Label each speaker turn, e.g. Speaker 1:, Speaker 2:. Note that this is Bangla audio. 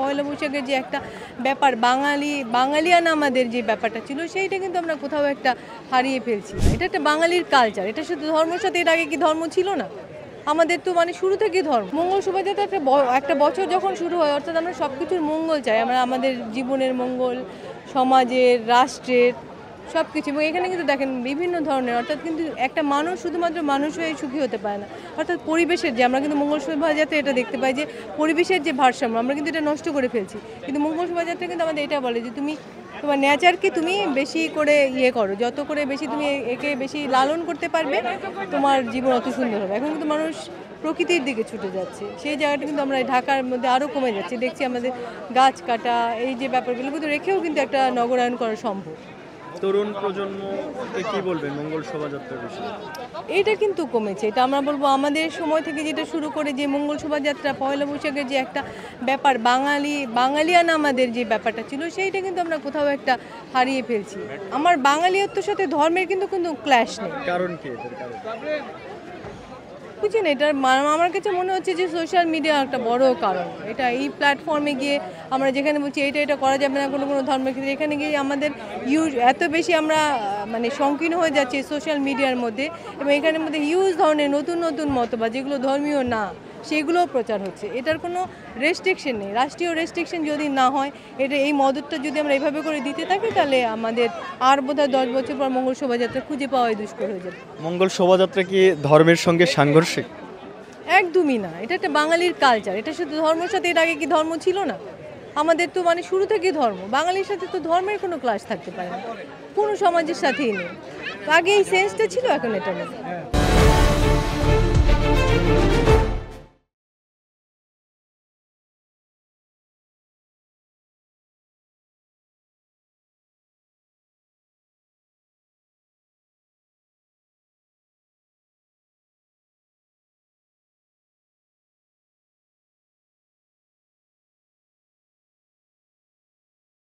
Speaker 1: পয়লা বৈশাখের যে একটা ব্যাপার বাঙালিয়ানা আমাদের যে ব্যাপারটা ছিল সেইটা কিন্তু আমরা কোথাও একটা হারিয়ে ফেলছি। এটা একটা বাঙালির কালচার, এটা শুধু ধর্মের সাথে, এর আগে কি ধর্ম ছিল না? আমাদের তো মানে শুরু থেকে ধর্ম। মঙ্গল শোভাযাত্রা একটা বছর যখন শুরু হয়, অর্থাৎ আমরা সব কিছুর মঙ্গল চাই, আমরা আমাদের জীবনের মঙ্গল, সমাজের, রাষ্ট্রের সব কিছু। এবং এখানে কিন্তু দেখেন বিভিন্ন ধরনের, অর্থাৎ কিন্তু একটা মানুষ শুধুমাত্র মানুষ হয়ে সুখী হতে পারে না, অর্থাৎ পরিবেশের যে আমরা কিন্তু মঙ্গল শোভাযাত্রা এটা দেখতে পাই যে পরিবেশের যে ভারসাম্য আমরা কিন্তু এটা নষ্ট করে ফেলছি। কিন্তু মঙ্গল শোভাযাত্রা কিন্তু আমাদের এটা বলে যে তুমি তোমার নেচারকে তুমি বেশি করে করো, যত করে বেশি তুমি একে বেশি লালন করতে পারবে তোমার জীবন অত সুন্দর হবে। এখন কিন্তু মানুষ প্রকৃতির দিকে ছুটে যাচ্ছে, সেই জায়গাটা কিন্তু আমরা ঢাকার মধ্যে আরও কমে যাচ্ছে। দেখছি আমাদের গাছ কাটা, এই যে ব্যাপারগুলো কিন্তু রেখেও কিন্তু একটা নগরায়ণ করা সম্ভব।
Speaker 2: তরুণ প্রজন্মকে কি বলবেন মঙ্গল শোভাযাত্রার বিষয়ে?
Speaker 1: এইটা কিন্তু কমেছে, এটা আমরা বলবো আমাদের সময় থেকে যেটা শুরু করে যে মঙ্গল শোভাযাত্রা, পয়লা বৈশাখের যে একটা ব্যাপার বাঙালিয়ানা আমাদের যে ব্যাপারটা ছিল সেইটা কিন্তু আমরা কোথাও একটা হারিয়ে ফেলছি। আমার বাঙালিয়ত্বের সাথে ধর্মের কিন্তু কোনো ক্ল্যাশ নেই।
Speaker 2: কারণ কি এটার কারণ?
Speaker 1: বুঝি না, এটা আমার কাছে মনে হচ্ছে যে সোশ্যাল মিডিয়া একটা বড় কারণ। এটা এই প্ল্যাটফর্মে গিয়ে আমরা যেখানে বলছি এটা করা যাবে না কোনো ধর্মের ক্ষেত্রে, এখানে গিয়ে আমাদের এত বেশি আমরা মানে সংকীর্ণ হয়ে যাচ্ছি সোশ্যাল মিডিয়ার মধ্যে, এবং এখানের মধ্যে হিউজ ধরনের নতুন নতুন মতবাদ যেগুলো ধর্মীয় না সেগুলোও প্রচার হচ্ছে। এটার কোনো রেস্ট্রিকশন নেই, রাষ্ট্রীয় রেস্ট্রিকশন যদি না হয়, এটা এই মদতটা যদি আমরা এইভাবে করে দিতে থাকি, তাহলে আমাদের আর বোধহয় 10 বছর পর মঙ্গল শোভাযাত্রা খুঁজে পাওয়াই দুষ্কর হয়ে যাবে।
Speaker 2: মঙ্গল শোভাযাত্রা কি ধর্মের সঙ্গে সাংঘর্ষিক?
Speaker 1: একদমই না, এটা একটা বাঙালির কালচার, এটা শুধু ধর্মের সাথে, এর আগে কি ধর্ম ছিল না? আমাদের তো মানে শুরু থেকে ধর্ম, বাঙালির সাথে তো ধর্মের কোনো ক্লাস থাকতে পারে না, কোনো সমাজের সাথেই নেই। আগে এই সেন্সটা ছিল, এখন এটা নেই।